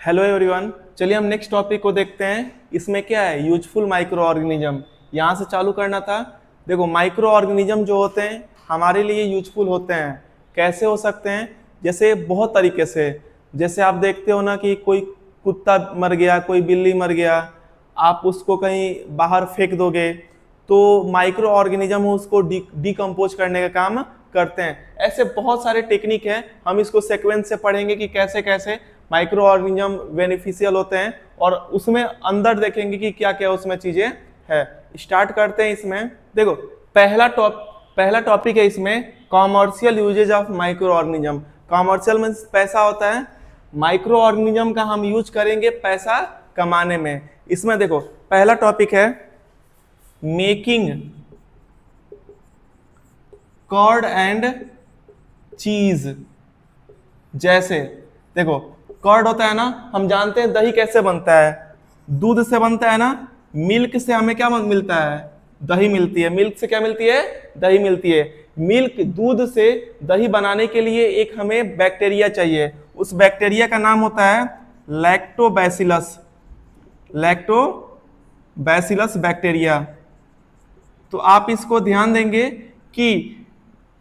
Hello everyone, चलिए हम next topic को देखते हैं। इसमें क्या है, यूजफुल माइक्रो ऑर्गेनिज्म। यहाँ से चालू करना था। देखो, माइक्रो ऑर्गेनिज्म जो होते हैं हमारे लिए यूजफुल होते हैं। कैसे हो सकते हैं? जैसे बहुत तरीके से। जैसे आप देखते हो ना कि कोई कुत्ता मर गया, कोई बिल्ली मर गया, आप उसको कहीं बाहर फेंक दोगे तो माइक्रो ऑर्गेनिज्म उसको डिकम्पोज करने का काम करते हैं। ऐसे बहुत सारे टेक्निक हैं, हम इसको सीक्वेंस से पढ़ेंगे कि कैसे कैसे माइक्रो ऑर्गेनिज्म बेनिफिशियल होते हैं और उसमें अंदर देखेंगे कि क्या क्या उसमें चीजें है। स्टार्ट करते हैं इसमें। देखो, पहला टॉपिक है इसमें commercial uses of microorganism. Commercial means पैसा होता है। माइक्रो ऑर्गेनिज्म का हम यूज करेंगे पैसा कमाने में। इसमें देखो, पहला टॉपिक है मेकिंग कर्ड एंड चीज। जैसे देखो, कर्ड होता है ना, हम जानते हैं दही कैसे बनता है, दूध से बनता है ना। मिल्क से हमें क्या मिलता है? दही मिलती है। मिल्क से क्या मिलती है? दही मिलती है। मिल्क, दूध से दही बनाने के लिए एक हमें बैक्टीरिया चाहिए। उस बैक्टीरिया का नाम होता है लैक्टोबैसिलस। Lactobacillus bacteria. तो आप इसको ध्यान देंगे कि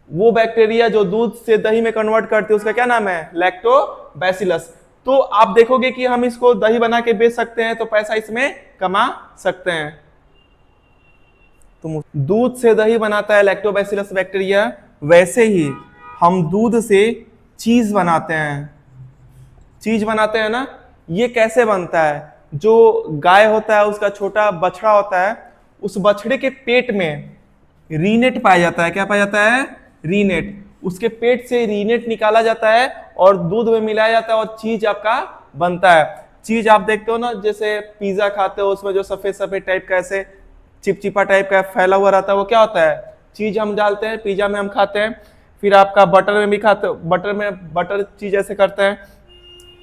वो बैक्टीरिया जो दूध से दही में कन्वर्ट करते हैं उसका क्या नाम है? लैक्टोबैसिलस। तो आप देखोगे कि हम इसको दही बना के बेच सकते हैं, तो पैसा इसमें कमा सकते हैं। तो दूध से दही बनाता है लैक्टोबैसिलस बैक्टीरिया। वैसे ही हम दूध से चीज बनाते हैं। चीज बनाते हैं ना, ये कैसे बनता है? जो गाय होता है उसका छोटा बछड़ा होता है, उस बछड़े के पेट में रीनेट पाया जाता है। क्या पाया जाता है? रीनेट। उसके पेट से रीनेट निकाला जाता है और दूध में मिलाया जाता है और चीज आपका बनता है। चीज आप देखते हो ना, जैसे पिज्जा खाते हो उसमें जो सफेद सफेद टाइप का ऐसे चिपचिपा टाइप का फैला हुआ रहता है, वो क्या होता है? चीज हम डालते हैं, पिज्जा में हम खाते हैं। फिर आपका बटर में भी खाते हो, बटर चीज ऐसे करते हैं।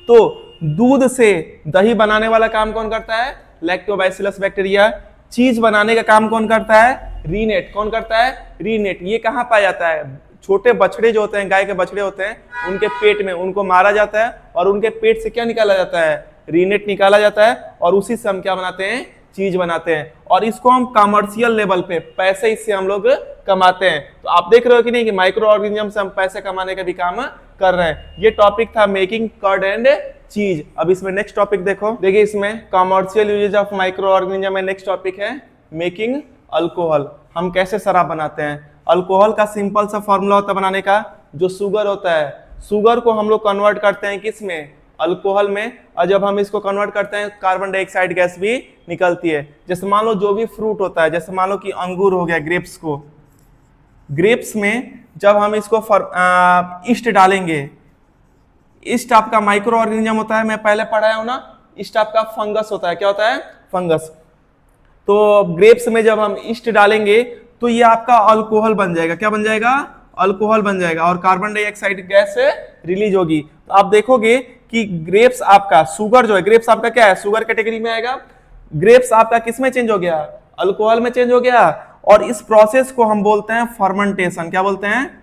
तो दूध से दही बनाने वाला काम कौन करता है? Lactobacillus bacteria. चीज बनाने का काम कौन करता है? रीनेट। कौन करता है? रीनेट। ये कहाँ पाया जाता है? छोटे बछड़े जो होते हैं, गाय के बछड़े होते हैं, उनके पेट में उनको मारा जाता है और उनके पेट से क्या निकाला जाता है? रीनेट निकाला जाता है और उसी से हम क्या बनाते हैं? चीज बनाते हैं। और इसको हम कमर्शियल लेवल पे पैसे इससे हम लोग कमाते हैं। तो आप देख रहे हो कि नहीं कि माइक्रो ऑर्गेनिज्म से हम पैसे कमाने का भी काम कर रहे हैं। ये टॉपिक था मेकिंग कर्ड एंड चीज। अब इसमें नेक्स्ट टॉपिक देखो। देखिए, इसमें commercial uses of microorganism में नेक्स्ट टॉपिक है मेकिंग अल्कोहल। हम कैसे शराब बनाते हैं? अल्कोहल का सिंपल सा फॉर्मूला होता है बनाने का। जो शुगर होता है, शुगर को हम लोग कन्वर्ट करते हैं किस में? अल्कोहल में। और जब हम इसको कन्वर्ट करते हैं, कार्बन डाइऑक्साइड गैस भी निकलती है। जैसे मान लो जो भी फ्रूट होता है, जैसे मान लो कि अंगूर हो गया, ग्रेप्स में जब हम इसको ईस्ट डालेंगे, ईस्ट आपका माइक्रो ऑर्गेनिज्म होता है। मैं पहले पढ़ाया हूं ना, ईस्ट आपका फंगस होता है। क्या होता है? फंगस। तो ग्रेप्स में जब हम ईस्ट डालेंगे तो ये आपका अल्कोहल बन जाएगा। क्या बन जाएगा? अल्कोहल बन जाएगा और कार्बन डाइऑक्साइड गैस रिलीज होगी। तो आप देखोगे कि ग्रेप्स आपका, शुगर जो है, ग्रेप्स आपका क्या है? शुगर कैटेगरी में आएगा। ग्रेप्स आपका किस में चेंज हो गया? अल्कोहल में चेंज हो गया। और इस प्रोसेस को हम बोलते हैं फर्मेंटेशन। क्या बोलते हैं?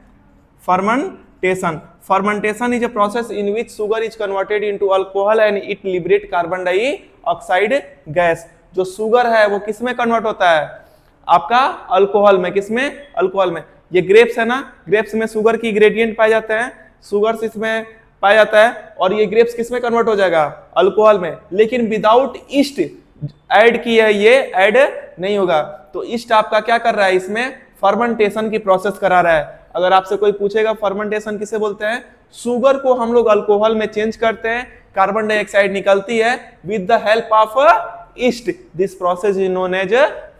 Fermentation. Fermentation is a process in which sugar is converted into alcohol and it liberate carbon dioxide gas। जो शुगर है वो किस में कन्वर्ट होता है? आपका अल्कोहल में। किस में? अल्कोहल में। ये ग्रेप्स है ना, ग्रेप्स में शुगर की ग्रेडियंट पाए जाते हैं, शुगर इसमें पाया जाता है और ये ग्रेप्स किस में कन्वर्ट हो जाएगा? अल्कोहल में। लेकिन विदाउट ईस्ट ऐड की है, ये ऐड नहीं होगा। तो ईस्ट आपका क्या कर रहा है? इसमें फर्मेंटेशन की प्रोसेस करा रहा है। अगर आपसे कोई पूछेगा फर्मेंटेशन किसे बोलते हैं, शुगर को हम लोग अल्कोहल में चेंज करते हैं, कार्बन डाइऑक्साइड निकलती है with the help of yeast. This process is known as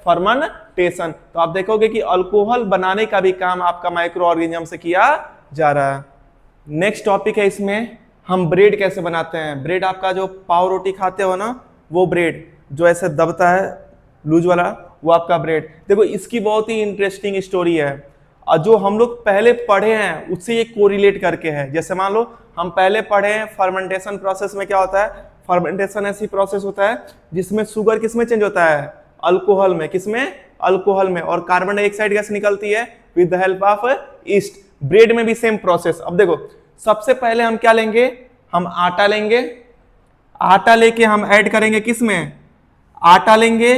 fermentation. तो आप देखोगे कि अल्कोहल बनाने का भी काम आपका माइक्रो ऑर्गेनिज्म से किया जा रहा है। नेक्स्ट टॉपिक है, इसमें हम ब्रेड कैसे बनाते हैं। ब्रेड आपका जो पाव रोटी खाते हो ना, वो ब्रेड जो ऐसे दबता है लूज वाला, वो आपका ब्रेड। देखो, इसकी बहुत ही इंटरेस्टिंग स्टोरी है और जो हम लोग पहले पढ़े हैं उससे ये कोरिलेट करके है। जैसे मान लो हम पहले पढ़े हैं फर्मेंटेशन प्रोसेस में क्या होता है। फर्मेंटेशन ऐसी प्रोसेस होता है जिसमें शुगर किस में चेंज होता है? अल्कोहल में। किस में? अल्कोहल में। और कार्बन डाइऑक्साइड गैस निकलती है with the help of east. Bread में भी सेम प्रोसेस। अब देखो, सबसे पहले हम क्या लेंगे? हम आटा लेंगे। आटा लेके हम ऐड करेंगे किस में, आटा लेंगे,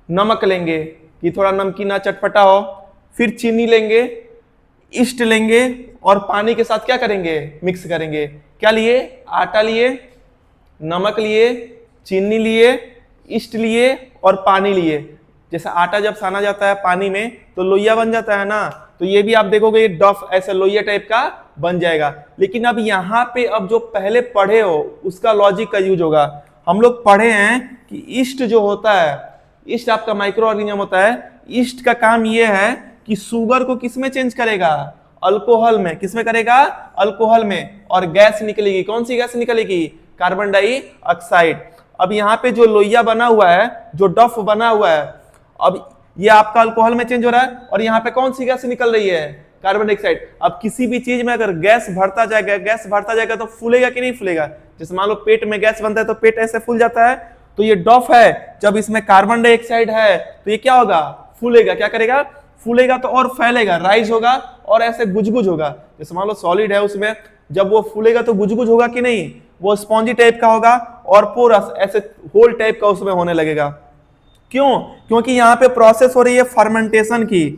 नमक लेंगे कि थोड़ा नमकीना चटपटा हो, फिर चीनी लेंगे, ईस्ट लेंगे और पानी के साथ क्या करेंगे, मिक्स करेंगे। क्या लिए, आटा लिए, नमक लिए, चीनी लिए, ईस्ट लिए और पानी लिए। जैसे आटा जब साना जाता है पानी में तो लोइया बन जाता है ना, तो ये भी आप देखोगे ये डफ ऐसे लोइया टाइप का बन जाएगा। लेकिन अब यहाँ पे अब जो पहले पढ़े हो उसका लॉजिक का यूज होगा। हम लोग पढ़े हैं कि ईस्ट जो होता है, ईस्ट आपका माइक्रो ऑर्गेनिज्म होता है, ईस्ट का काम ये है कि शुगर को किस में चेंज करेगा, अल्कोहल में। किस में करेगा, अल्कोहल में। और गैस निकलेगी, कौन सी गैस निकलेगी, कार्बन डाइऑक्साइड। अब यहाँ पे जो लोइया बना हुआ है, जो डफ बना हुआ है, अब ये आपका अल्कोहल में चेंज हो रहा है और यहाँ पे कौन सी गैस निकल रही है, कार्बन डाइऑक्साइड। अब किसी भी चीज में अगर गैस भरता जाएगा तो फूलेगा कि नहीं फूलेगा। जैसे मान लो पेट में गैस बनता है तो पेट ऐसे फूल जाता है, तो ये डफ है, जब इसमें कार्बन डाइऑक्साइड है तो ये क्या होगा, फूलेगा। क्या करेगा, फूलेगा तो और फैलेगा, राइज होगा और ऐसे गुजगुज होगा। जैसे मान लो सॉलिड है, उसमें जब वो फूलेगा तो गुजगुज होगा कि नहीं, वो स्पॉन्जी टाइप का होगा और पोरस ऐसे होल टाइप का उसमें होने लगेगा। क्यों, क्योंकि यहाँ पे प्रोसेस हो रही है फर्मेंटेशन की।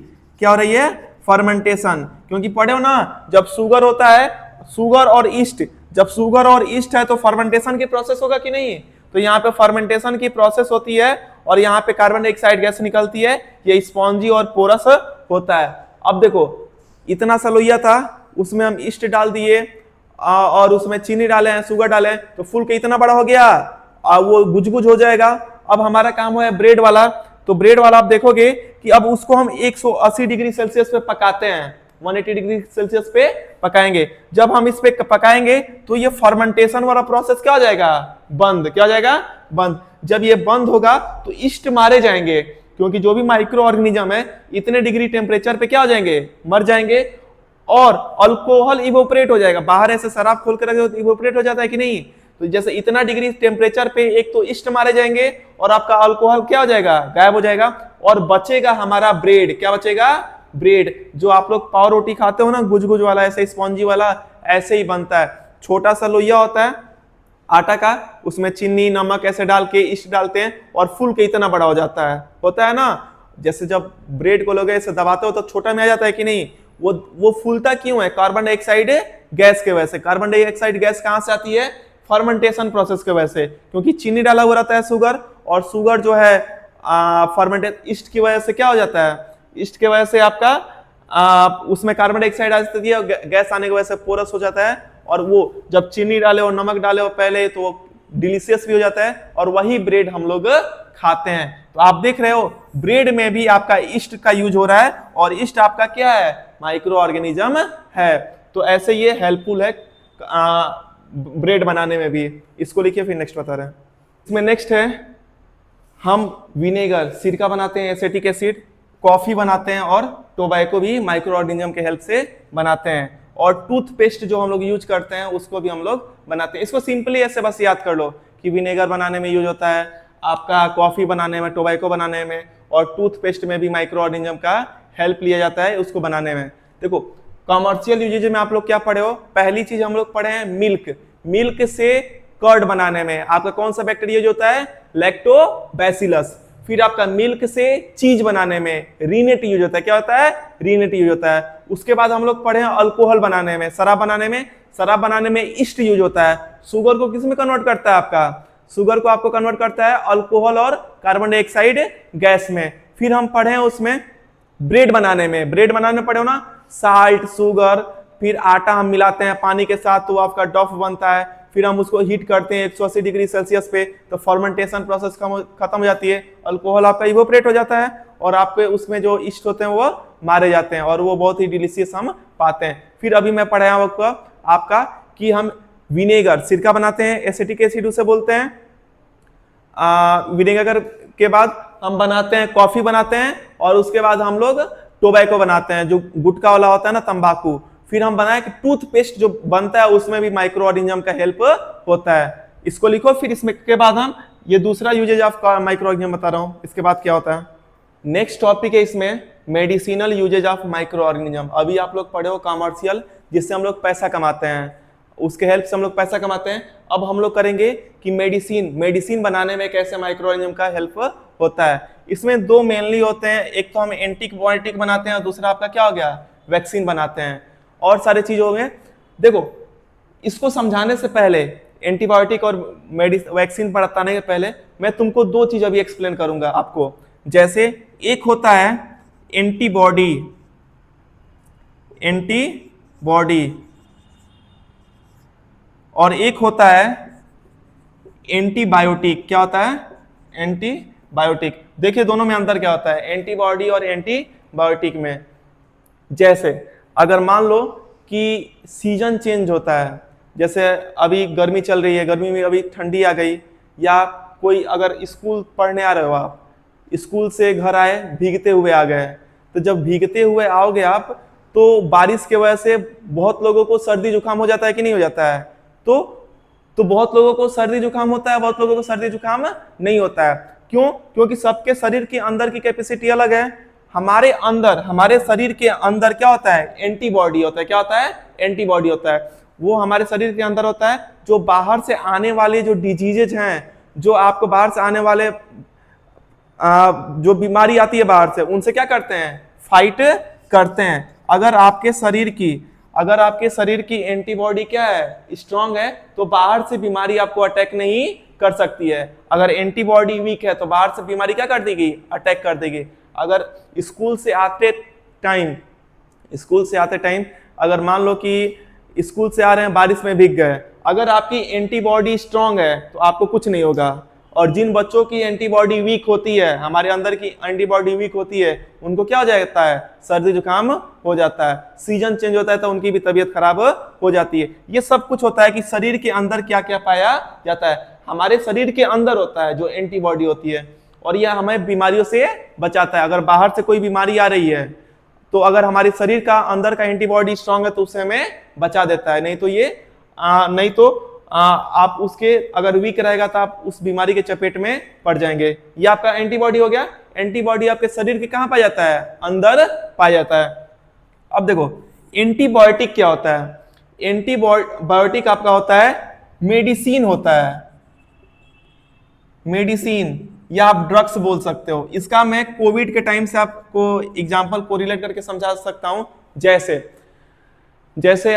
क्या हो रही है, फर्मेंटेशन। क्योंकि पढ़े हो ना, जब शुगर होता है, शुगर और ईस्ट, जब शुगर और ईस्ट है तो फर्मेंटेशन की प्रोसेस होगा कि नहीं। तो यहाँ पे फर्मेंटेशन की प्रोसेस होती है और यहाँ पे कार्बन डाइऑक्साइड गैस निकलती है, ये स्पॉन्जी और पोरस होता है। अब देखो इतना सा लोइया था, उसमें हम ईस्ट डाल दिए और उसमें चीनी डाले हैं, शुगर डाले हैं, तो फूल के इतना बड़ा हो गया, वो गुजगुज हो जाएगा। अब हमारा काम है ब्रेड वाला, तो ब्रेड वाला आप देखोगे कि अब उसको हम 180 डिग्री सेल्सियस पे पकाते हैं, 180 डिग्री सेल्सियस पे पकाएंगे। जब हम इस पे पकाएंगे तो ये फर्मेंटेशन वाला प्रोसेस क्या हो जाएगा, बंद। क्या हो जाएगा, बंद। जब ये बंद होगा तो ईस्ट मारे जाएंगे, क्योंकि जो भी माइक्रो ऑर्गेनिज्म है इतने डिग्री टेम्परेचर पे क्या हो जाएंगे, मर जाएंगे और अल्कोहल इवोपरेट हो जाएगा। बाहर ऐसे शराब खोल कर रखे तो इवोपरेट हो जाता है कि नहीं। तो जैसे इतना डिग्री टेम्परेचर पे एक तो ईस्ट मारे जाएंगे और आपका अल्कोहल क्या हो जाएगा, गायब हो जाएगा और बचेगा हमारा ब्रेड। क्या बचेगा, ब्रेड। जो आप लोग पाव रोटी खाते हो ना, गुजगुज वाला, ऐसे स्पॉन्जी वाला, ऐसे ही बनता है। छोटा सा लोइया होता है आटा का, उसमें चीनी नमक ऐसे डाल के ईस्ट डालते हैं और फूल के इतना बड़ा हो जाता है, होता है ना। जैसे जब ब्रेड को लोग ऐसे दबाते हो तो छोटा में आ जाता है कि नहीं। वो फूलता क्यों है, कार्बन डाइऑक्साइड गैस के वजह से। कार्बन डाइऑक्साइड गैस कहां से आती है, फर्मेंटेशन प्रोसेस के वजह से, क्योंकि चीनी डाला हुआ रहता है शुगर, और शुगर जो है फर्मेंटेड ईस्ट की वजह से क्या हो जाता है, ईस्ट की वजह से आपका उसमें कार्बन डाइऑक्साइड आ जाती है, गैस आने की वजह से पोरस हो जाता है। और वो जब चीनी डाले और नमक डाले हो पहले तो वो डिलीशियस भी हो जाता है और वही ब्रेड हम लोग खाते हैं। तो आप देख रहे हो ब्रेड में भी आपका ईस्ट का यूज हो रहा है और ईस्ट आपका क्या है, माइक्रो ऑर्गेनिज्म है। तो ऐसे ये हेल्पफुल है ब्रेड बनाने में भी। इसको लिखिए, फिर नेक्स्ट बता रहे हैं। इसमें नेक्स्ट है, हम विनेगर, सिरका बनाते हैं, एसिटिक एसिड, कॉफी बनाते हैं और टोबैको भी माइक्रो ऑर्गेनिज्म के हेल्प से बनाते हैं। और टूथपेस्ट जो हम लोग यूज करते हैं उसको भी हम लोग बनाते हैं। इसको सिंपली ऐसे बस याद कर लो कि विनेगर बनाने में यूज होता है, आपका कॉफी बनाने में, टोबैको बनाने में, और टूथपेस्ट में भी माइक्रो ऑर्गेनिज्म का हेल्प लिया जाता है उसको बनाने में। देखो कमर्शियल यूजेज में आप लोग क्या पढ़े हो, पहली चीज हम लोग पढ़े हैं मिल्क। मिल्क से कर्ड बनाने में आपका कौन सा बैक्टीरिया जो होता है, लैक्टोबैसिलस। फिर आपका मिल्क से चीज बनाने में रीनेट यूज होता है। क्या होता है, रीनेट यूज होता है। उसके बाद हम लोग पढ़े हैं अल्कोहल बनाने में, शराब बनाने में, शराब बनाने में ईस्ट यूज होता है। शुगर को किस में कन्वर्ट करता है, आपका शुगर को आपको कन्वर्ट करता है अल्कोहल और कार्बन डाइऑक्साइड गैस में। फिर हम पढ़े हैं उसमें ब्रेड बनाने में, ब्रेड बनाने में पढ़े हो ना, साल्ट, शुगर, फिर आटा हम मिलाते हैं पानी के साथ तो आपका डफ बनता है। फिर हम उसको हीट करते हैं 180 डिग्री सेल्सियस पे, तो फर्मेंटेशन प्रोसेस खत्म हो जाती है, अल्कोहल आपका इवोपरेट हो जाता है और आपके उसमें जो ईस्ट होते हैं वो मारे जाते हैं और वो बहुत ही डिलीशियस हम पाते हैं। फिर अभी मैं पढ़ाया आपका कि हम विनेगर, सिरका बनाते हैं, एसिटिक एसिड उसे बोलते हैं। विनेगर के बाद हम बनाते हैं कॉफी बनाते हैं और उसके बाद हम लोग टोबैको बनाते हैं, जो गुटखा वाला होता है ना, तंबाकू। फिर हम बनाए कि टूथपेस्ट जो बनता है उसमें भी माइक्रो ऑर्गेनिज्म का हेल्प होता है। इसको लिखो। फिर इसमें के बाद हम ये दूसरा यूजेज ऑफ माइक्रो ऑर्गेनिज्म बता रहा हूं, इसके बाद क्या होता है। नेक्स्ट टॉपिक है इसमें medicinal uses of microorganism. अभी आप लोग पढ़े हो कॉमर्शियल, जिससे हम लोग पैसा कमाते हैं, उसके हेल्प से हम लोग पैसा कमाते हैं। अब हम लोग करेंगे कि मेडिसिन बनाने में कैसे माइक्रो ऑर्गेनिज्म का हेल्प होता है। इसमें दो मेनली होते हैं, एक तो हम एंटीबायोटिक बनाते हैं और दूसरा आपका क्या हो गया, वैक्सीन बनाते हैं। और सारे चीज हो गए। देखो, इसको समझाने से पहले, एंटीबायोटिक और वैक्सीन बताने के पहले मैं तुमको दो चीज अभी एक्सप्लेन करूंगा आपको। जैसे एक होता है एंटीबॉडी और एक होता है एंटीबायोटिक। क्या होता है, एंटीबायोटिक। देखिए दोनों में अंतर क्या होता है, एंटीबॉडी और एंटीबायोटिक में। जैसे अगर मान लो कि सीजन चेंज होता है, जैसे अभी गर्मी चल रही है, गर्मी में अभी ठंडी आ गई, या कोई अगर स्कूल पढ़ने आ रहे हो, आप स्कूल से घर आए भीगते हुए आ गए, तो जब भीगते हुए आओगे आप, तो बारिश के वजह से बहुत लोगों को सर्दी जुकाम हो जाता है कि नहीं हो जाता है। तो बहुत लोगों को सर्दी जुकाम होता है, बहुत लोगों को सर्दी जुकाम नहीं होता है। क्यों? क्योंकि सबके शरीर के अंदर की कैपेसिटी अलग है। हमारे शरीर के अंदर क्या होता है, एंटीबॉडी होता है। क्या होता है, एंटीबॉडी होता है। वो हमारे शरीर के अंदर होता है, जो बाहर से आने वाले जो डिजीजेज हैं, जो आपको बाहर से आने वाले जो बीमारी आती है बाहर से, उनसे क्या करते हैं, फाइट करते हैं। अगर आपके शरीर की एंटीबॉडी क्या है, स्ट्रांग है, तो बाहर से बीमारी आपको अटैक नहीं कर सकती है। अगर एंटीबॉडी वीक है तो बाहर से बीमारी क्या कर देगी, अटैक कर देगी। अगर स्कूल से आते टाइम अगर मान लो कि स्कूल से आ रहे हैं, बारिश में भीग गए, अगर आपकी एंटीबॉडी स्ट्रांग है तो आपको कुछ नहीं होगा। और जिन बच्चों की एंटीबॉडी वीक होती है, हमारे अंदर की एंटीबॉडी वीक होती है, उनको क्या हो जाता है, सर्दी जुकाम हो जाता है। सीजन चेंज होता है तो उनकी भी तबीयत खराब हो जाती है। ये सब कुछ होता है कि शरीर के अंदर क्या क्या पाया जाता है, हमारे शरीर के अंदर होता है जो एंटीबॉडी होती है, और यह हमें बीमारियों से बचाता है। अगर बाहर से कोई बीमारी आ रही है तो अगर हमारे शरीर का अंदर का एंटीबॉडी स्ट्रांग है तो उससे हमें बचा देता है। नहीं तो आप उसके अगर वीक रहेगा तो आप उस बीमारी के चपेट में पड़ जाएंगे। ये आपका एंटीबॉडी हो गया। एंटीबॉडी आपके शरीर के कहां पाया जाता है, अंदर पाया जाता है। अब देखो एंटीबायोटिक क्या होता है। एंटीबायोटिक आपका होता है मेडिसिन होता है, मेडिसिन या आप ड्रग्स बोल सकते हो। इसका मैं कोविड के टाइम से आपको एग्जांपल को रिलेट करके समझा सकता हूं। जैसे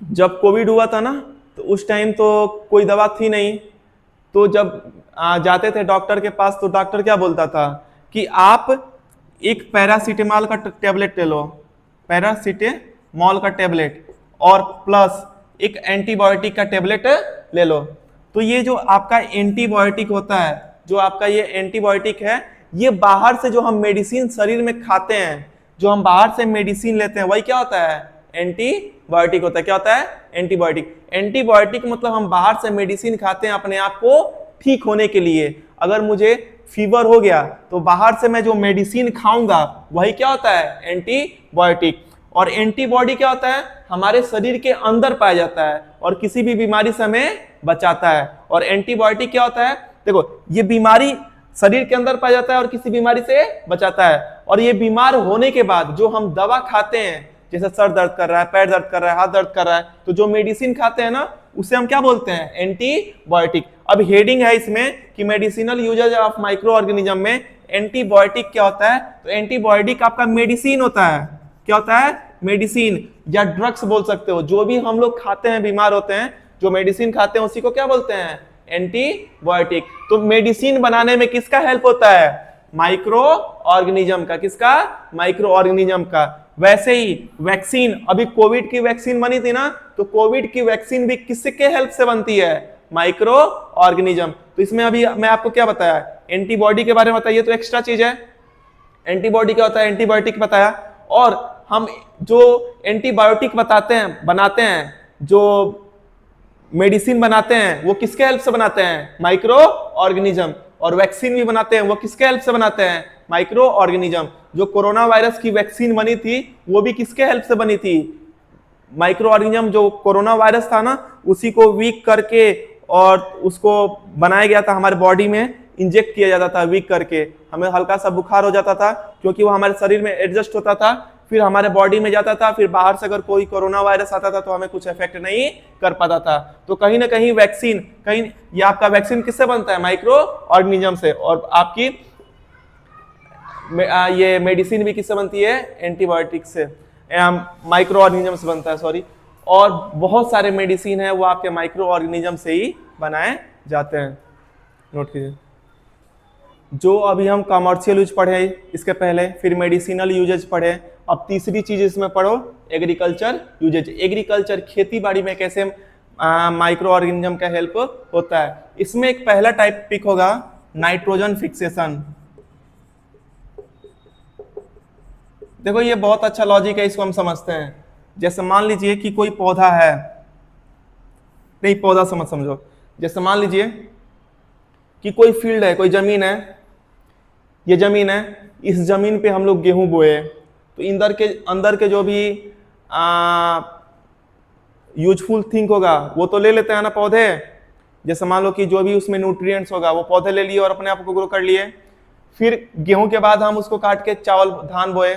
जब कोविड हुआ था ना, तो उस टाइम तो कोई दवा थी नहीं, तो जब जाते थे डॉक्टर के पास तो डॉक्टर क्या बोलता था कि आप एक पैरासीटामॉल का टेबलेट ले लो, पैरासीटामॉल का टेबलेट, और प्लस एक एंटीबायोटिक का टेबलेट ले लो। तो ये जो आपका एंटीबायोटिक होता है, जो आपका ये एंटीबायोटिक है, ये बाहर से जो हम मेडिसिन शरीर में खाते हैं, जो हम बाहर से मेडिसिन लेते हैं, वही क्या होता है, एंटीबायोटिक होता है। क्या होता है, एंटीबायोटिक। एंटीबायोटिक मतलब हम बाहर से मेडिसिन खाते हैं अपने आप को ठीक होने के लिए। अगर मुझे फीवर हो गया तो बाहर से मैं जो मेडिसिन खाऊंगा वही क्या होता है, एंटीबायोटिक। और एंटीबॉडी क्या होता है, हमारे शरीर के अंदर पाया जाता है और किसी भी बीमारी से हमें बचाता है। और एंटीबायोटिक क्या होता है, देखो ये बीमारी शरीर के अंदर पाया जाता है और किसी बीमारी से बचाता है। और ये बीमार होने के बाद जो हम दवा खाते हैं, जैसे सर दर्द कर रहा है, पैर दर्द कर रहा है, हाथ दर्द कर रहा है, तो जो मेडिसिन खाते हैं ना, उसे हम क्या बोलते हैं, एंटीबायोटिक। अब हेडिंग है इसमें कि medicinal uses of microorganism में एंटीबायोटिक क्या होता है। तो एंटीबायोटिक आपका मेडिसिन होता है। क्या होता है, मेडिसिन या ड्रग्स बोल सकते हो। जो भी हम लोग खाते हैं, बीमार होते हैं, जो मेडिसिन खाते हैं, उसी को क्या बोलते हैं, एंटीबायोटिक। तो मेडिसिन बनाने में किसका हेल्प होता है, माइक्रो ऑर्गेनिज्म का। किसका, माइक्रो ऑर्गेनिज्म का। वैसे ही वैक्सीन, अभी कोविड की वैक्सीन बनी थी ना, तो कोविड की वैक्सीन भी किसके हेल्प से बनती है, माइक्रो ऑर्गेनिज्म। तो इसमें अभी मैं आपको क्या बताया, एंटीबॉडी के बारे में बताइए, तो एक्स्ट्रा चीज है। एंटीबॉडी क्या होता है, एंटीबायोटिक बताया। और हम जो एंटीबायोटिक बनाते हैं, जो मेडिसिन बनाते हैं, वो किसके हेल्प से बनाते हैं, माइक्रो ऑर्गेनिज्म। और वैक्सीन भी बनाते हैं, वो किसके हेल्प से बनाते हैं, माइक्रो ऑर्गेनिज्म। जो कोरोना वायरस की वैक्सीन बनी थी, वो भी किसके हेल्प से बनी थी, माइक्रो ऑर्गेनिज्म। जो कोरोना वायरस था ना, उसी को वीक करके और उसको बनाया गया था, हमारे बॉडी में इंजेक्ट किया जाता था वीक करके। हमें हल्का सा बुखार हो जाता था, क्योंकि वो हमारे शरीर में एडजस्ट होता था। फिर हमारे बॉडी में जाता था, फिर बाहर से अगर कोई कोरोना वायरस आता था तो हमें कुछ इफेक्ट नहीं कर पाता था। तो कहीं ना कहीं वैक्सीन, कहीं ये आपका वैक्सीन किससे बनता है? माइक्रो ऑर्गेनिज्म से। और आपकी ये मेडिसिन भी किससे बनती है? एंटीबायोटिक से, माइक्रो ऑर्गेनिज्म से बनता है, सॉरी। और बहुत सारे मेडिसिन है वो आपके माइक्रो ऑर्गेनिज्म से ही बनाए जाते हैं, नोट कीजिए। जो अभी हम कमर्शियल यूज पढ़े इसके पहले, फिर मेडिसिनल यूजेज पढ़े, अब तीसरी चीज इसमें पढ़ो एग्रीकल्चर यूजेज। एग्रीकल्चर, खेती बाड़ी में कैसे माइक्रो ऑर्गेनिज्म का हेल्प होता है। इसमें एक पहला टाइप पिक होगा नाइट्रोजन फिक्सेशन। देखो ये बहुत अच्छा लॉजिक है, इसको हम समझते हैं। जैसे मान लीजिए कि कोई पौधा है, नहीं पौधा समझो, जैसे मान लीजिए कि कोई फील्ड है, कोई जमीन है, ये जमीन है, इस जमीन पे हम लोग गेहूं बोए, तो अंदर के जो भी यूजफुल थिंग होगा वो तो ले लेते हैं ना पौधे। जैसे मान लो कि जो भी उसमें न्यूट्रिएंट्स होगा वो पौधे ले लिए और अपने आप को ग्रो कर लिए। फिर गेहूं के बाद हम उसको काट के चावल धान बोए,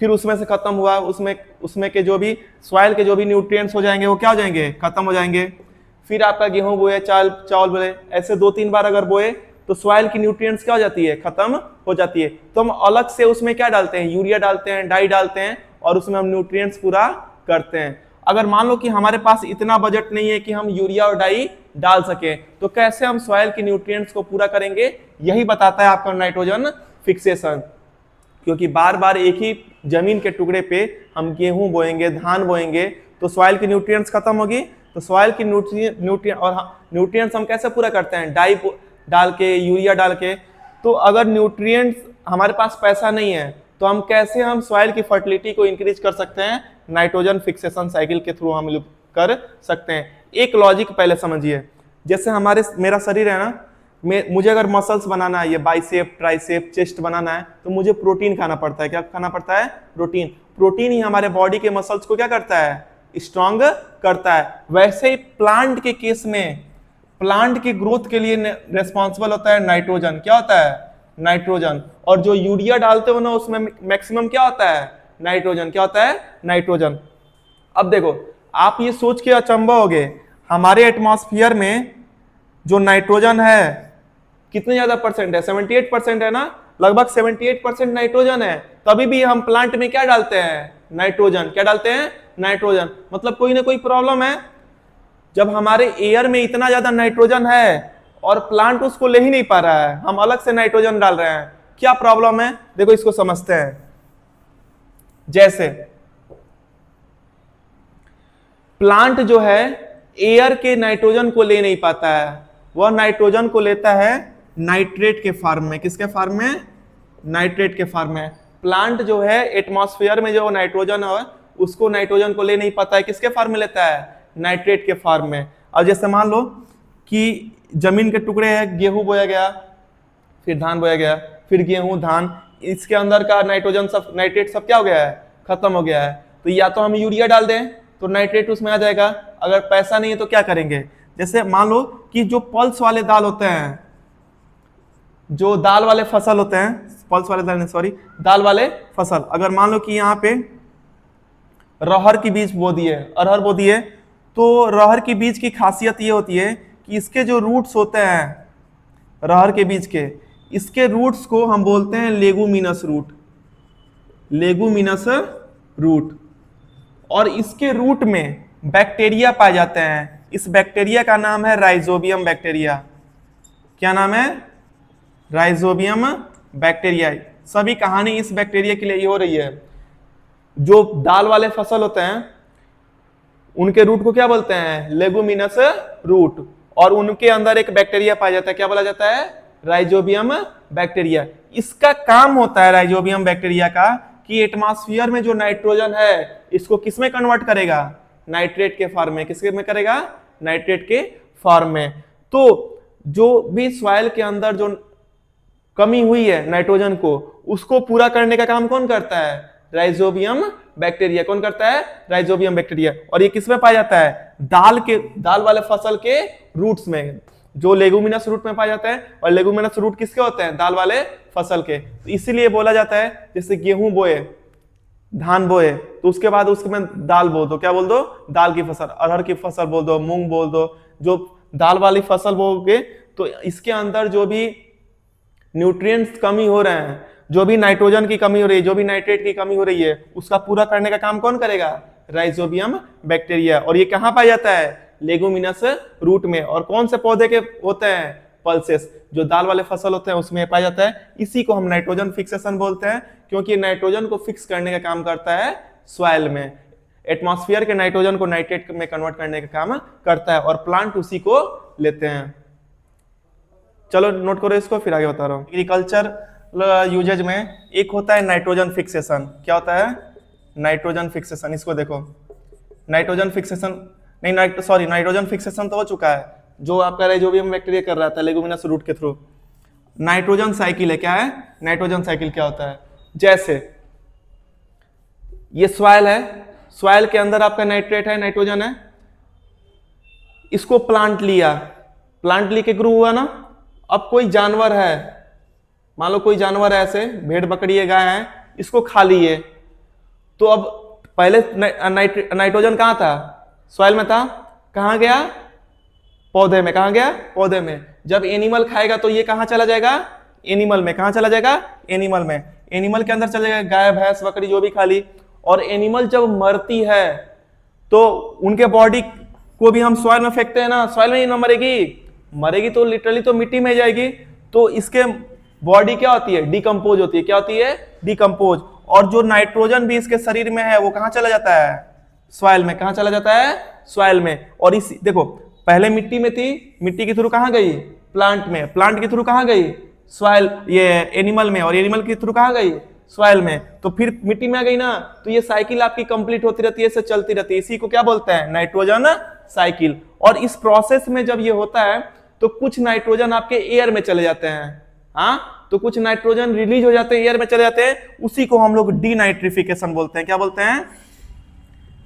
फिर उसमें से खत्म हुआ, उसमें के जो भी सॉइल के जो भी न्यूट्रिएंट्स हो जाएंगे वो क्या हो जाएंगे? खत्म हो जाएंगे। फिर आपका गेहूं बोए, चावल बोए, ऐसे 2-3 बार अगर बोए तो सॉइल की न्यूट्रिएंट्स क्या हो जाती है? खत्म हो जाती है। तो हम अलग से उसमें क्या डालते हैं? यूरिया डालते हैं, डाई डालते हैं, और उसमें हम न्यूट्रिएंट्स पूरा करते हैं। अगर मान लो कि हमारे पास इतना बजट नहीं है कि हम यूरिया और डाई डाल सके, तो कैसे हम सॉइल की न्यूट्रिएंट्स को पूरा करेंगे? यही बताता है आपका नाइट्रोजन फिक्सेशन। क्योंकि बार बार एक ही जमीन के टुकड़े पे हम गेहूं बोएंगे, धान बोएंगे, तो सॉइल की न्यूट्रिएंट्स खत्म होगी। तो सॉइल की न्यूट्रिएंट्स हम कैसे पूरा करते हैं? डाई डाल के, यूरिया डाल के। तो अगर न्यूट्रिएंट्स हमारे पास पैसा नहीं है तो हम कैसे सॉइल की फर्टिलिटी को इंक्रीज कर सकते हैं? नाइट्रोजन फिक्सेशन साइकिल के थ्रू हम लोग कर सकते हैं। एक लॉजिक पहले समझिए। जैसे मेरा शरीर है ना, मुझे अगर मसल्स बनाना है, ये बाइसेप, ट्राइसेप, चेस्ट बनाना है, तो मुझे प्रोटीन खाना पड़ता है। क्या खाना पड़ता है? प्रोटीन। प्रोटीन ही हमारे बॉडी के मसल्स को क्या करता है? स्ट्रॉन्ग करता है। वैसे ही प्लांट के केस में, प्लांट की ग्रोथ के लिए रेस्पॉन्सिबल होता है नाइट्रोजन। क्या होता है? नाइट्रोजन। और जो यूरिया डालते हो ना, उसमें मैक्सिमम क्या होता है? नाइट्रोजन। क्या होता है? नाइट्रोजन। अब देखो, आप ये सोच के अचंभव होगे, हमारे एटमॉस्फेयर में जो नाइट्रोजन है कितने ज्यादा परसेंट है? 78% है ना, लगभग 78% नाइट्रोजन है। तभी भी हम प्लांट में क्या डालते हैं? नाइट्रोजन। क्या डालते हैं? नाइट्रोजन। मतलब कोई ना कोई प्रॉब्लम है। जब हमारे एयर में इतना ज्यादा नाइट्रोजन है और प्लांट उसको ले ही नहीं पा रहा है, हम अलग से नाइट्रोजन डाल रहे हैं, क्या प्रॉब्लम है? देखो इसको समझते हैं। जैसे प्लांट जो है एयर के नाइट्रोजन को ले नहीं पाता है, वह नाइट्रोजन को लेता है नाइट्रेट के फॉर्म में। किसके फॉर्म में? नाइट्रेट के फॉर्म में। प्लांट जो है एटमॉस्फेयर में जो नाइट्रोजन है उसको नाइट्रोजन को ले नहीं पाता है, किसके फॉर्म में लेता है? नाइट्रेट के फॉर्म में। और जैसे मान लो कि जमीन के टुकड़े हैं, गेहूं बोया गया, फिर धान बोया गया, फिर गेहूं, धान, इसके अंदर का नाइट्रोजन सब, नाइट्रेट सब क्या हो गया है? खत्म हो गया है। तो या तो हम यूरिया डाल दें तो नाइट्रेट उसमें आ जाएगा, अगर पैसा नहीं है तो क्या करेंगे? जैसे मान लो कि जो पल्स वाले दाल होते हैं, जो दाल वाले फसल होते हैं, पल्स वाले दाल नहीं, सॉरी, दाल वाले फसल, अगर मान लो कि यहाँ पे रहर की बीज बो दिए, अरहर बो दिए, तो रहर की बीज की खासियत ये होती है कि इसके जो रूट्स होते हैं रहर के बीज के, इसके रूट्स को हम बोलते हैं लेगुमिनस रूट। Leguminous root. और इसके रूट में बैक्टीरिया पाए जाते हैं। इस बैक्टीरिया का नाम है राइजोबियम बैक्टीरिया। क्या नाम है? Rhizobium bacteria. सभी कहानी इस बैक्टीरिया के लिए ही हो रही है। जो दाल वाले फसल होते हैं उनके रूट को क्या बोलते हैं? Leguminous root. और उनके अंदर एक बैक्टीरिया पाया जाता है, क्या बोला जाता है? Rhizobium bacteria. इसका काम होता है राइजोबियम बैक्टीरिया का कि एटमॉस्फेयर में जो नाइट्रोजन है इसको किसमें कन्वर्ट करेगा? नाइट्रेट के फॉर्म में। किसके में करेगा? नाइट्रेट के फॉर्म में। तो जो भी सॉइल के अंदर जो कमी हुई है नाइट्रोजन को, उसको पूरा करने का काम कौन करता है? Rhizobium bacteria. कौन करता है? Rhizobium bacteria. और ये किसमें पाया जाता है? दाल वाले फसल के रूट्स में, जो लेगुमिनस रूट में पाया जाता है। और लेगुमिनस रूट किसके होते हैं? दाल वाले फसल के। तो इसीलिए बोला जाता है जैसे गेहूं बोए, धान बोए तो उसके बाद उसमें दाल बो दो, क्या बोल दो, दाल की फसल, अरहर की फसल बोल दो, मूंग बोल दो। जो दाल वाली फसल बोओगे तो इसके अंदर जो भी न्यूट्रिएंट्स कमी हो रहे हैं, जो भी नाइट्रोजन की कमी हो रही है, जो भी नाइट्रेट की कमी हो रही है, उसका पूरा करने का काम कौन करेगा, राइजोबियम बैक्टीरिया। और ये कहां पाया जाता है, लेगुमिनस रूट में। और कौन से पौधे के होते हैं, पल्सेस, जो दाल वाले फसल होते हैं उसमें पाया जाता है। इसी को हम नाइट्रोजन फिक्सेशन बोलते हैं, क्योंकि नाइट्रोजन को फिक्स करने का काम करता है सॉइल में, एटमॉस्फेयर के नाइट्रोजन को नाइट्रेट में कन्वर्ट करने का काम करता है, और प्लांट उसी को लेते हैं। चलो नोट करो इसको, फिर आगे बता रहा हूं। एग्रीकल्चर यूजेज में एक होता है नाइट्रोजन फिक्सेशन। क्या होता है, नाइट्रोजन फिक्सेशन। इसको देखो, नाइट्रोजन फिक्सेशन नहीं, नाइट्रोजन फिक्सेशन तो हो चुका है, जो आपका राइजोबियम बैक्टीरिया कर रहा था लेगुमिनस रूट के थ्रू। नाइट्रोजन साइकिल है, क्या है, नाइट्रोजन साइकिल क्या होता है, जैसे ये सॉइल है, सॉइल के अंदर आपका नाइट्रेट है, नाइट्रोजन है, इसको प्लांट लिया, प्लांट ली के ग्रो हुआ ना। अब कोई जानवर है, मान लो कोई जानवर है, ऐसे भेड़ बकरी है, गाय है, इसको खा लिए, तो अब पहले नाइट्रोजन कहां था, सॉइल में था, कहां गया, पौधे में, कहां गया, पौधे में। जब एनिमल खाएगा तो ये कहां चला जाएगा, एनिमल में। कहां चला जाएगा, एनिमल में। एनिमल के अंदर चला जाएगा, गाय भैंस बकरी जो भी खा ली। और एनिमल जब मरती है तो उनके बॉडी को भी हम सॉइल में फेंकते हैं ना, सॉइल में ही ना मरेगी, मरेगी तो लिटरली तो मिट्टी में जाएगी। तो इसके बॉडी क्या होती है, डिकम्पोज होती है। क्या होती है, डिकम्पोज। और जो नाइट्रोजन भी इसके शरीर में है वो कहां चला जाता है, सॉइल में। कहां चला जाता है, सॉइल में। और इस देखो, पहले मिट्टी में थी, मिट्टी के थ्रू कहां गई, प्लांट में, प्लांट के थ्रू कहां गई, सॉइल, ये एनिमल में, और एनिमल के थ्रू कहां गई, सॉइल में। तो फिर मिट्टी में आ गई ना, तो ये साइकिल आपकी कंप्लीट होती रहती है, इससे चलती रहती है। इसी को क्या बोलते हैं, नाइट्रोजन साइकिल। और इस प्रोसेस में जब ये होता है तो कुछ नाइट्रोजन आपके एयर में चले जाते हैं, हाँ, तो कुछ नाइट्रोजन रिलीज हो जाते हैं, एयर में चले जाते हैं। उसी को हम लोग डीनाइट्रिफिकेशन बोलते हैं। क्या बोलते हैं,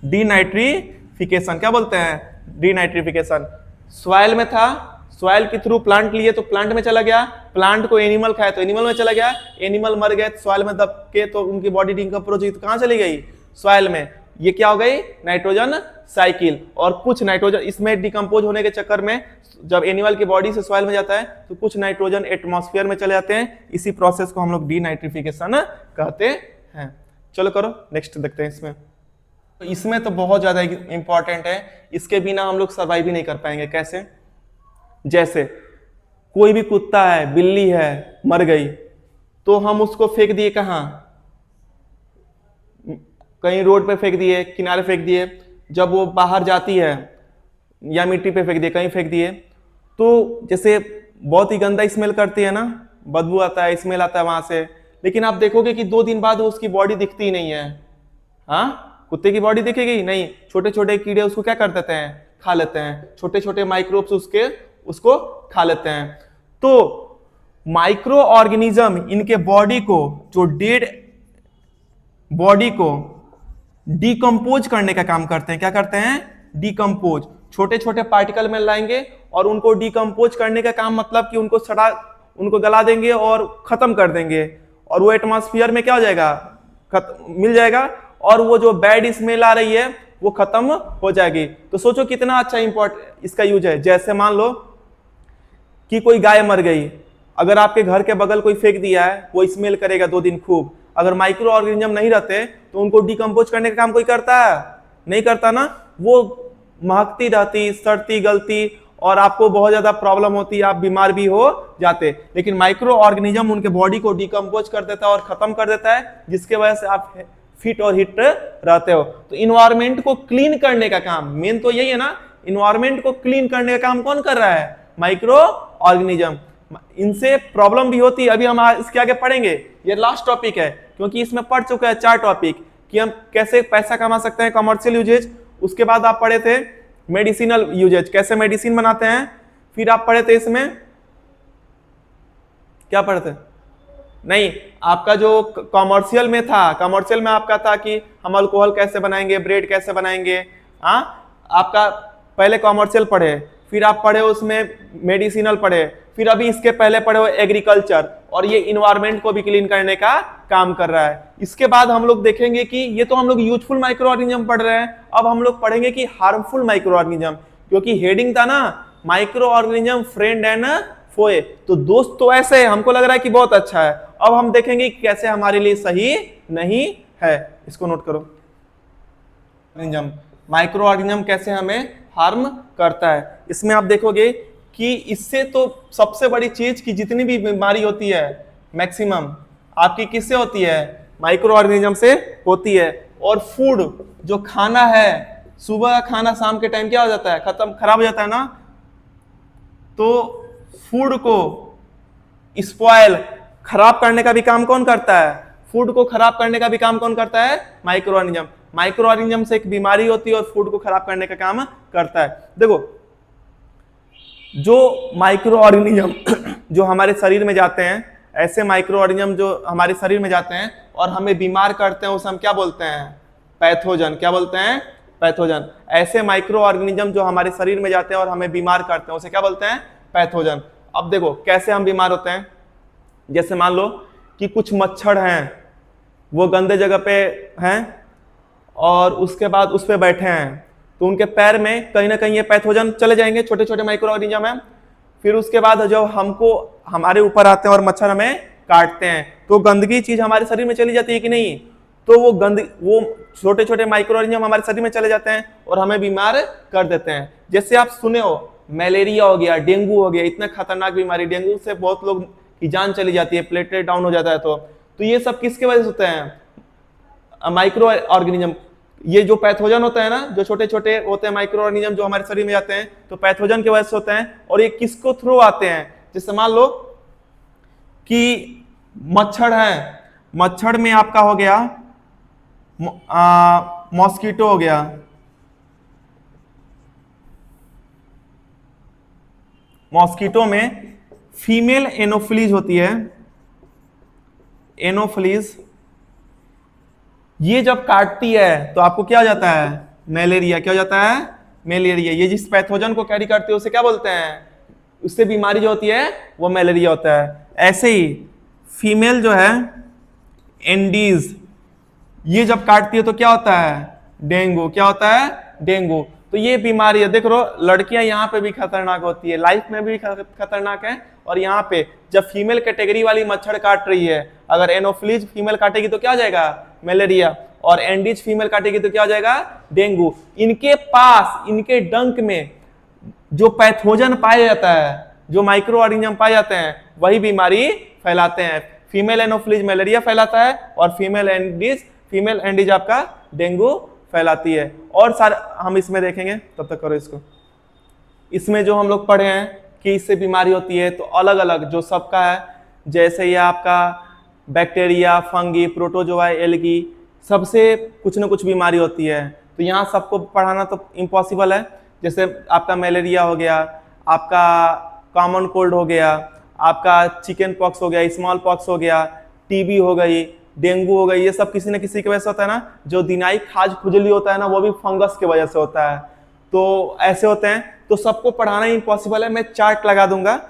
डीनाइट्रिफिकेशन। क्या बोलते हैं, डीनाइट्रिफिकेशन। सॉइल में था, सॉइल के थ्रू प्लांट लिए तो प्लांट में चला गया, प्लांट को एनिमल खाया तो एनिमल में चला गया, एनिमल मर गए सॉइल में दब के तो उनकी बॉडी डिकम्पोज हुई तो कहां चली गई, सॉइल में। ये क्या हो गई, नाइट्रोजन साइकिल। और कुछ नाइट्रोजन इसमें डिकम्पोज होने के चक्कर में जब एनिमल की बॉडी से सॉइल में जाता है तो कुछ नाइट्रोजन एटमॉस्फेयर में चले जाते हैं। इसी प्रोसेस को हम लोग डीनाइट्रिफिकेशन कहते हैं। चलो करो नेक्स्ट देखते हैं। इसमें तो बहुत ज्यादा इंपॉर्टेंट है, इसके बिना हम लोग सर्वाइव ही नहीं कर पाएंगे। कैसे, जैसे कोई भी कुत्ता है, बिल्ली है, मर गई तो हम उसको फेंक दिए कहां, कहीं रोड पे फेंक दिए, किनारे फेंक दिए। जब वो बाहर जाती है या मिट्टी पे फेंक दिए, कहीं फेंक दिए, तो जैसे बहुत ही गंदा स्मेल करती है ना, बदबू आता है, स्मेल आता है वहां से। लेकिन आप देखोगे कि 2 दिन बाद उसकी बॉडी दिखती ही नहीं है। हाँ, कुत्ते की बॉडी दिखेगी नहीं, छोटे छोटे कीड़े उसको क्या कर देते हैं, खा लेते हैं, छोटे छोटे माइक्रोब्स उसको खा लेते हैं। तो माइक्रो ऑर्गेनिज्म इनके बॉडी को, जो डेड बॉडी को डिकम्पोज करने का काम करते हैं। क्या करते हैं, डिकम्पोज। छोटे छोटे पार्टिकल में लाएंगे और उनको डिकम्पोज करने का काम, मतलब कि उनको गला देंगे और खत्म कर देंगे, और वो एटमॉस्फेयर में क्या हो जाएगा, मिल जाएगा, और वो जो बैड स्मेल आ रही है वो खत्म हो जाएगी। तो सोचो कितना अच्छा इसका यूज है। जैसे मान लो कि कोई गाय मर गई, अगर आपके घर के बगल कोई फेंक दिया है, वो स्मेल करेगा 2 दिन खूब। अगर माइक्रो ऑर्गेनिज्म नहीं रहते तो उनको डिकम्पोज करने का काम कोई करता है, नहीं करता ना, वो महकती रहती, सड़ती गलती, और आपको बहुत ज्यादा प्रॉब्लम होती, आप बीमार भी हो जाते। लेकिन माइक्रो ऑर्गेनिज्म उनके बॉडी को डिकम्पोज कर देता है और खत्म कर देता है, जिसके वजह से आप फिट और हिट रहते हो। तो इन्वायरमेंट को क्लीन करने का काम, मेन तो यही है ना, इन्वायरमेंट को क्लीन करने का काम कौन कर रहा है, माइक्रो ऑर्गेनिज्म। इनसे प्रॉब्लम भी होती है, अभी हम इसके आगे पढ़ेंगे, ये लास्ट टॉपिक है, क्योंकि इसमें पढ़ चुका है 4 टॉपिक कि हम कैसे पैसा कमा सकते हैं, कमर्शियल यूजेज। उसके बाद आप पढ़े थे मेडिसिनल यूजेज, कैसे मेडिसिन बनाते हैं। फिर आप पढ़े थे इसमें क्या पढ़े थे, नहीं, आपका जो कमर्शियल में था, कमर्शियल में आपका था कि हम अल्कोहल कैसे बनाएंगे, ब्रेड कैसे बनाएंगे। आपका पहले कमर्शियल पढ़े, फिर आप पढ़े उसमें मेडिसिनल पढ़े, फिर अभी इसके पहले पढ़े हो एग्रीकल्चर, और ये इन्वायरमेंट को भी क्लीन करने का काम कर रहा है। इसके बाद हम लोग देखेंगे कि ये तो हम लोग यूजफुल माइक्रो ऑर्गेनिज्म पढ़ रहे हैं, अब हम लोग पढ़ेंगे कि हार्मफुल माइक्रो ऑर्गेनिज्म, क्योंकि हेडिंग था ना माइक्रो ऑर्गेनिज्म फ्रेंड एंड फोए, तो दोस्त तो ऐसे है, हमको लग रहा है कि बहुत अच्छा है। अब हम देखेंगे कि कैसे हमारे लिए सही नहीं है। इसको नोट करो, माइक्रो ऑर्गेनिज्म कैसे हमें हार्म करता है। इसमें आप देखोगे कि इससे तो सबसे बड़ी चीज की जितनी भी बीमारी होती है मैक्सिमम आपकी किससे होती है, माइक्रो ऑर्गेनिज्म से होती है। और फूड जो खाना है, सुबह का खाना शाम के टाइम क्या हो जाता है, खत्म खराब हो जाता है ना, तो फूड को स्पॉइल खराब करने का भी काम कौन करता है, फूड को खराब करने का भी काम कौन करता है, माइक्रो ऑर्गेनिज्म। माइक्रो ऑर्गेनिज्म से एक बीमारी होती है और फूड को खराब करने का काम करता है। देखो जो माइक्रो ऑर्गेनिज्म जो हमारे शरीर में जाते हैं, ऐसे माइक्रो ऑर्गेनिज्म जो हमारे शरीर में जाते हैं और हमें बीमार करते हैं, उसे हम क्या बोलते हैं, पैथोजन। क्या बोलते हैं, पैथोजन। ऐसे माइक्रो ऑर्गेनिज्म जो हमारे शरीर में जाते हैं और हमें बीमार करते हैं, उसे क्या बोलते हैं, पैथोजन। अब देखो कैसे हम बीमार होते हैं। जैसे मान लो कि कुछ मच्छर हैं, वो गंदे जगह पे हैं और उसके बाद उस पर बैठे हैं, तो उनके पैर में कहीं ना कहीं ये पैथोजन चले जाएंगे, छोटे छोटे माइक्रो ऑर्गेनिज्म हैं। फिर उसके बाद जब हमको हमारे ऊपर आते हैं और मच्छर हमें काटते हैं, तो गंदगी चीज हमारे शरीर में चली जाती है कि नहीं, तो वो छोटे छोटे माइक्रो ऑर्गेनिज्म हमारे शरीर में चले जाते हैं और हमें बीमार कर देते हैं। जैसे आप सुने हो मलेरिया हो गया, डेंगू हो गया, इतना खतरनाक बीमारी, डेंगू से बहुत लोग की जान चली जाती है, प्लेटलेट डाउन हो जाता है। तो ये सब किसके वजह से होते हैं, माइक्रो ऑर्गेनिज्म। ये जो पैथोजन होता है ना, जो छोटे छोटे होते हैं माइक्रो ऑर्गेनिज्म जो हमारे शरीर में जाते हैं, तो पैथोजन की वजह से होते हैं। और ये किसको थ्रू आते हैं, जैसे मान लो कि मच्छर है, मच्छर में आपका हो गया मॉस्किटो हो गया, मॉस्किटो में फीमेल एनोफिलीज होती है, एनोफिलीज, ये जब काटती है तो आपको क्या हो जाता है, मलेरिया। क्या हो जाता है, मलेरिया। ये जिस पैथोजन को कैरी करती है उसे क्या बोलते हैं, उससे बीमारी जो होती है वो मलेरिया होता है। ऐसे ही फीमेल जो है एंडीज, ये जब काटती है तो क्या होता है, डेंगू। क्या होता है, डेंगू। तो ये बीमारी है, देख लो लड़कियां यहाँ पे भी खतरनाक होती है, लाइफ में भी खतरनाक है, और यहाँ पे जब फीमेल कैटेगरी वाली मच्छर काट रही है, अगर एनोफिलीज फीमेल काटेगी तो क्या हो जाएगा, मलेरिया, और एंडीज फीमेल काटेगी तो क्या हो जाएगा, डेंगू। इनके पास, इनके डंक में जो पैथोजन पाया जाता है, जो माइक्रो ऑर्गेनिज्म पाए जाते हैं, वही बीमारी फैलाते हैं। फीमेल एनोफिलीज मलेरिया फैलाता है और फीमेल एंडीज आपका डेंगू फैलाती है। और सारे हम इसमें देखेंगे, तब तक करो इसको। इसमें जो हम लोग पढ़े हैं कि इससे बीमारी होती है, तो अलग अलग जो सबका है, जैसे ये आपका बैक्टीरिया, फंगी, प्रोटोजोआ, एल्गी, सबसे कुछ ना कुछ बीमारी होती है। तो यहाँ सबको पढ़ाना तो इम्पॉसिबल है। जैसे आपका मलेरिया हो गया, आपका कॉमन कोल्ड हो गया, आपका चिकन पॉक्स हो गया, स्मॉल पॉक्स हो गया, टीबी हो गई, डेंगू हो गई, ये सब किसी न किसी की वजह से होता है ना। जो दिनाई खाज खुजली होता है ना, वो भी फंगस की वजह से होता है। तो ऐसे होते हैं, तो सबको पढ़ाना इम्पॉसिबल है। मैं चार्ट लगा दूंगा,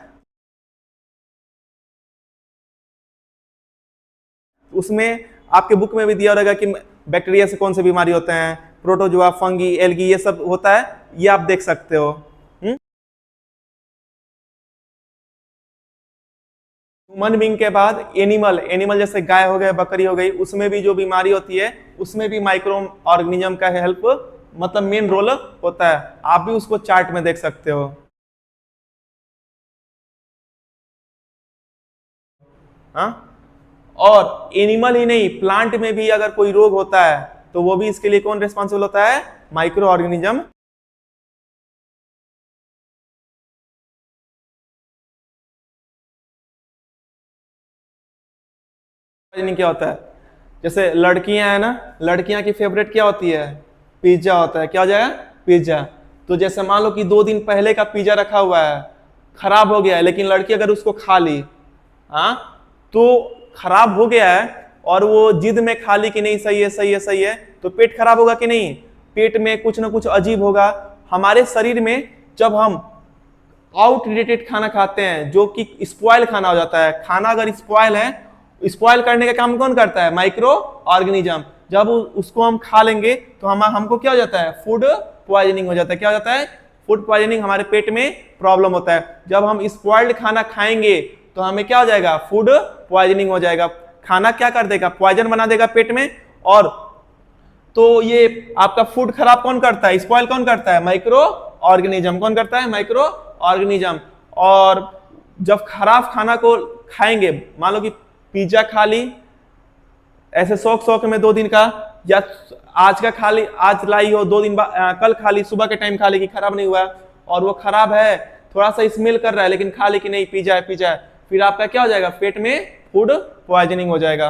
उसमें आपके बुक में भी दिया रहेगा कि बैक्टीरिया से कौन से बीमारी होते हैं, प्रोटोजोआ, फंगी, एल्गी, ये सब होता है, ये आप देख सकते हो। ह्यूमन बीइंग के बाद एनिमल जैसे गाय हो गए, बकरी हो गई, उसमें भी जो बीमारी होती है, उसमें भी माइक्रो ऑर्गेनिज्म का हेल्प मतलब मेन रोल होता है। आप भी उसको चार्ट में देख सकते हो। हाँ, और एनिमल ही नहीं, प्लांट में भी अगर कोई रोग होता है तो वो भी इसके लिए कौन रिस्पॉन्सिबल होता है, माइक्रो ऑर्गेनिज्म। क्या होता है, जैसे लड़कियां है ना, लड़कियां की फेवरेट क्या होती है, पिज्जा होता है। क्या हो जाए, पिज्जा। तो जैसे मान लो कि 2 दिन पहले का पिज्जा रखा हुआ है, खराब हो गया है, लेकिन लड़की अगर उसको खा ली, हाँ, तो खराब हो गया है और वो जिद में खा ली कि नहीं सही है सही है सही है, तो पेट खराब होगा कि नहीं, पेट में कुछ ना कुछ अजीब होगा। हमारे शरीर में जब हम आउटडेटेड खाना खाते हैं, जो कि स्पॉइल खाना हो जाता है। खाना अगर स्पॉइल है, स्पॉइल करने का काम कौन करता है? Micro organism. जब उसको हम खा लेंगे तो हमको क्या हो जाता है? फूड पॉइजनिंग हो जाता है। क्या हो जाता है? फूड पॉइजनिंग, हमारे पेट में प्रॉब्लम होता है। जब हम स्पॉइल्ड खाना खाएंगे तो हमें क्या हो जाएगा? फूड पॉइजनिंग हो जाएगा। खाना क्या कर देगा? पॉइजन बना देगा पेट में। और तो ये आपका फूड खराब कौन करता है? स्पॉइल कौन करता है? Micro organism. कौन करता है? Micro organism. और जब खराब खाना को खाएंगे, मान लो कि पिज्जा खा ली ऐसे शौक में 2 दिन का, या आज का खा ली, आज लाई हो 2 दिन बाद, कल खा ली, सुबह के टाइम खा ली कि खराब नहीं हुआ, और वो खराब है, थोड़ा सा स्मेल कर रहा है, लेकिन खा ली कि नहीं, पिज्जा है, फिर आपका क्या हो जाएगा? पेट में फूड पॉइजनिंग हो जाएगा।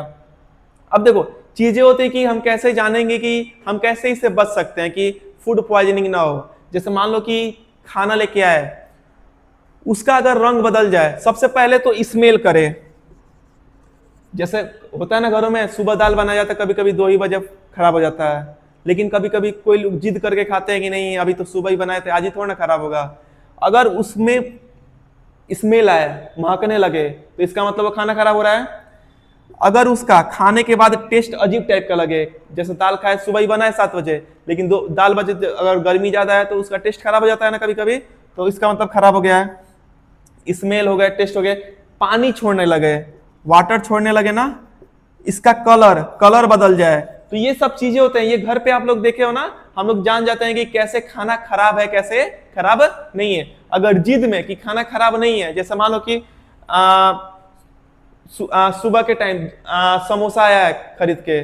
अब देखो चीजें होती है कि हम कैसे जानेंगे कि हम कैसे इससे बच सकते हैं कि फूड पॉइजनिंग ना हो। जैसे मान लो कि खाना लेके आए, उसका अगर रंग बदल जाए, सबसे पहले तो स्मेल करे। जैसे होता है ना घरों में, सुबह दाल बनाया जाता है, कभी कभी 2 ही बजे खराब हो जाता है, लेकिन कभी कभी कोई लोग जिद करके खाते हैं कि नहीं अभी तो सुबह ही बनाए थे, आज ही थोड़ा ना खराब होगा। अगर उसमें स्मेल आए, महकने लगे, तो इसका मतलब वो खाना खराब हो रहा है। अगर उसका खाने के बाद टेस्ट अजीब टाइप का लगे, जैसे दाल खाए, सुबह ही बनाए 7 बजे, लेकिन दाल बजे अगर गर्मी ज्यादा है तो उसका टेस्ट खराब हो जाता है ना कभी कभी, तो इसका मतलब खराब हो गया है। स्मेल हो गया, टेस्ट हो गया। पानी छोड़ने लगे, वाटर छोड़ने लगे ना, इसका कलर बदल जाए, तो ये सब चीजें होते हैं। ये घर पे आप लोग देखे हो ना, हम लोग जान जाते हैं कि कैसे खाना खराब है, कैसे खराब नहीं है। अगर जिद में कि खाना खराब नहीं है, जैसे मान लो कि सुबह के टाइम समोसा आया है खरीद के,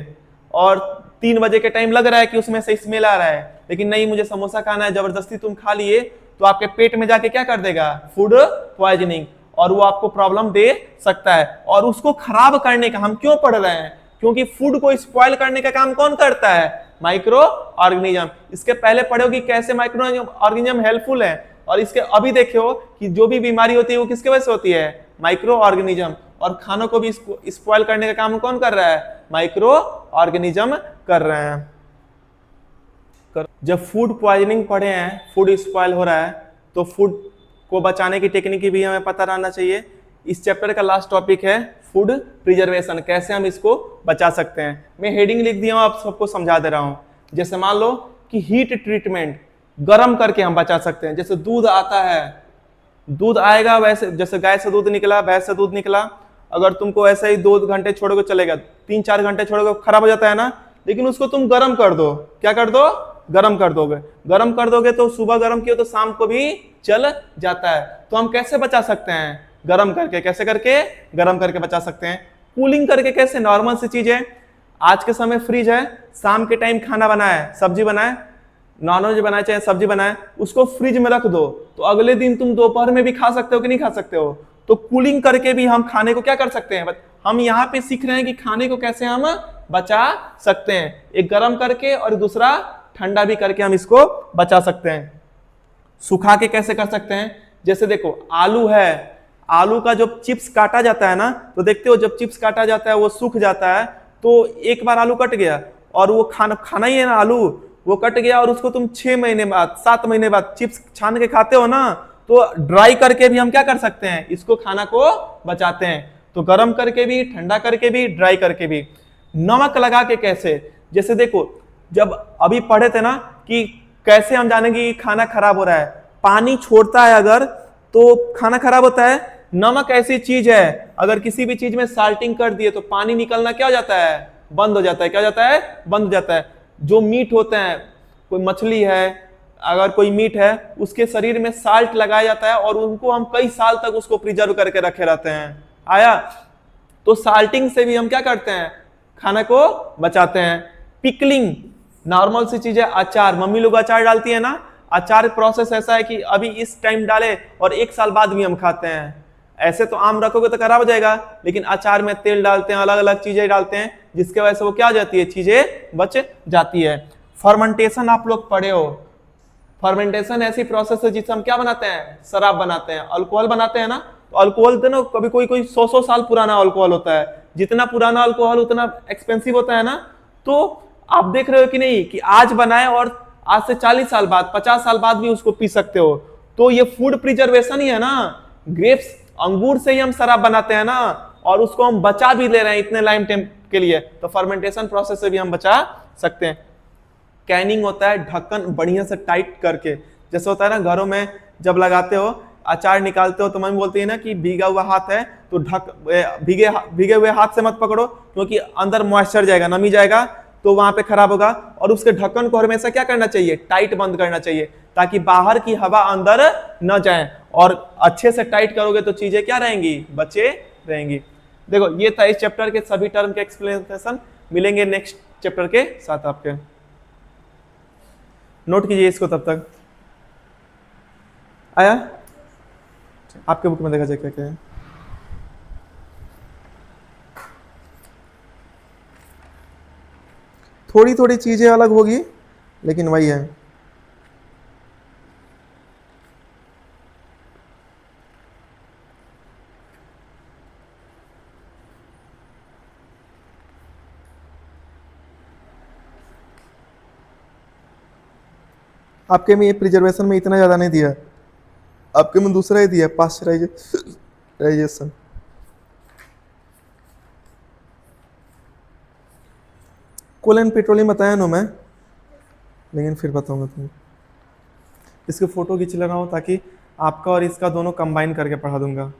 और 3 बजे के टाइम लग रहा है कि उसमें से स्मेल आ रहा है, लेकिन नहीं मुझे समोसा खाना है, जबरदस्ती तुम खा लिए, तो आपके पेट में जाके क्या कर देगा? फूड पॉइजनिंग, और वो आपको प्रॉब्लम दे सकता है। और उसको खराब करने का हम क्यों पढ़ रहे हैं? क्योंकि फूड को स्पॉइल करने का काम कौन करता है? Micro organism. इसके पहले पढ़े हो कि कैसे माइक्रो ऑर्गेनिज्म हेल्पफुल है, और इसके अभी देखे हो कि जो भी बीमारी होती है वो किसके वजह से होती है? Micro organism. और खानों को भी स्पॉइल करने का काम कौन कर रहा है? माइक्रो ऑर्गेनिज्म कर रहे हैं। जब फूड पॉइजनिंग पढ़े हैं, फूड स्पॉइल हो रहा है, तो फूड को बचाने की टेक्निक भी हमें पता रहना चाहिए। इस चैप्टर का लास्ट टॉपिक है फूड प्रिजर्वेशन, कैसे हम इसको बचा सकते हैं। मैं हेडिंग लिख दिया हूं, आप सबको समझा दे रहा हूं। जैसे मान लो कि हीट ट्रीटमेंट, गर्म करके हम बचा सकते हैं। जैसे दूध आता है, दूध आएगा वैसे, जैसे गाय से दूध निकला, भैंस से दूध निकला, अगर तुमको ऐसे ही 2 घंटे छोड़ोगे चलेगा, 3-4 घंटे छोड़ोगे खराब हो जाता है ना, लेकिन उसको तुम गर्म कर दो। क्या कर दो? गर्म कर दोगे। गर्म कर दोगे तो सुबह गर्म किया तो शाम को भी चल जाता है। तो हम कैसे बचा सकते हैं? गर्म करके। कैसे करके? गर्म करके बचा सकते हैं। कूलिंग करके कैसे? नॉर्मल सी चीज है, आज के समय फ्रिज है, शाम के टाइम खाना बनाए, सब्जी बनाए, नॉनवेज बनाए चाहे सब्जी बनाए, उसको फ्रिज में रख दो, तो अगले दिन तुम दोपहर में भी खा सकते हो कि नहीं खा सकते हो? तो कूलिंग करके भी हम खाने को क्या कर सकते हैं? हम यहाँ पे सीख रहे हैं कि खाने को कैसे हम बचा सकते हैं। एक गर्म करके और दूसरा ठंडा भी करके हम इसको बचा सकते हैं। सुखा के कैसे कर सकते हैं? जैसे देखो आलू है, आलू का जब चिप्स काटा जाता है ना, तो देखते हो जब चिप्स काटा जाता है वो सूख जाता है, तो एक बार आलू कट गया और वो खाना ही है ना, आलू वो कट गया, और उसको तुम 6 महीने बाद, 7 महीने बाद चिप्स छान के खाते हो ना, तो ड्राई करके भी हम क्या कर सकते हैं? इसको खाना को बचाते हैं। तो गर्म करके भी, ठंडा करके भी, ड्राई करके भी। नमक लगा के कैसे? जैसे देखो जब अभी पढ़े थे ना कि कैसे हम जानेंगे कि खाना खराब हो रहा है, पानी छोड़ता है अगर तो खाना खराब होता है। नमक ऐसी चीज है, अगर किसी भी चीज में साल्टिंग कर दिए तो पानी निकलना क्या हो जाता है? बंद हो जाता है। क्या हो जाता है? बंद हो जाता है। जो मीट होते हैं, कोई मछली है, अगर कोई मीट है, उसके शरीर में साल्ट लगाया जाता है और उनको हम कई साल तक उसको प्रिजर्व करके रखे रहते हैं। आया? तो साल्टिंग से भी हम क्या करते हैं? खाना को बचाते हैं। पिकलिंग नॉर्मल सी चीज है। अचार, मम्मी लोग अचार डालती है ना, अचार प्रोसेस ऐसा है कि अभी इस टाइम डाले और 1 साल बाद भी हम खाते हैं। ऐसे तो आम रखोगे तो खराब हो जाएगा, लेकिन अचार में तेल डालते हैं, अलग अलग चीजें डालते हैं, जिसके वजह से वो क्या हो जाती है? चीजें बच जाती है। फर्मेंटेशन आप लोग पढ़े हो। फर्मेंटेशन ऐसी प्रोसेस है जिससे हम क्या बनाते हैं? शराब बनाते हैं, अल्कोहल बनाते हैं ना। तो अल्कोहल तो ना कभी कोई 100 साल पुराना अल्कोहल होता है। जितना पुराना अल्कोहल उतना एक्सपेंसिव होता है ना। तो आप देख रहे हो कि नहीं कि आज बनाए और आज से 40 साल बाद, 50 साल बाद भी उसको पी सकते हो। तो तो ये फूड प्रिजर्वेशन ही है ना, ग्रेप्स अंगूर से ही हम शराब बनाते हैं ना, और उसको हम बचा भी ले रहे हैं इतने लाइम टेम्प के लिए, तो फर्मेंटेशन प्रोसेस से भी हम बचा सकते हैं। कैनिंग होता है ढक्कन बढ़िया से टाइट करके, जैसे होता है ना घरों में जब लगाते हो अचार निकालते हो तो मम्मी बोलती है ना कि भीगा हुआ हाथ है तो भीगे हुए हाथ से मत पकड़ो, क्योंकि अंदर मॉइस्चर जाएगा, नमी जाएगा तो वहां पे खराब होगा। और उसके ढक्कन को हमेशा क्या करना चाहिए, टाइट बंद करना चाहिए, ताकि बाहर की हवा अंदर न जाए। और अच्छे से टाइट करोगे तो चीजें क्या रहेंगी, बचे रहेंगी। देखो ये था इस चैप्टर के सभी टर्म के एक्सप्लेनेशन। मिलेंगे नेक्स्ट चैप्टर के साथ आपके, नोट कीजिए इसको तब तक। आया आपके बुक में देखा जाए क्या क्या है। थोड़ी थोड़ी चीजें अलग होगी लेकिन वही है। आपके में ये प्रिजर्वेशन में इतना ज्यादा नहीं दिया, आपके में दूसरा ही दिया, पास्चराइजेशन। कोल एंड पेट्रोलियम बताया ना मैं, लेकिन फिर बताऊंगा तुम्हें। इसके फोटो खींच ले रहा हूँ ताकि आपका और इसका दोनों कंबाइन करके पढ़ा दूंगा।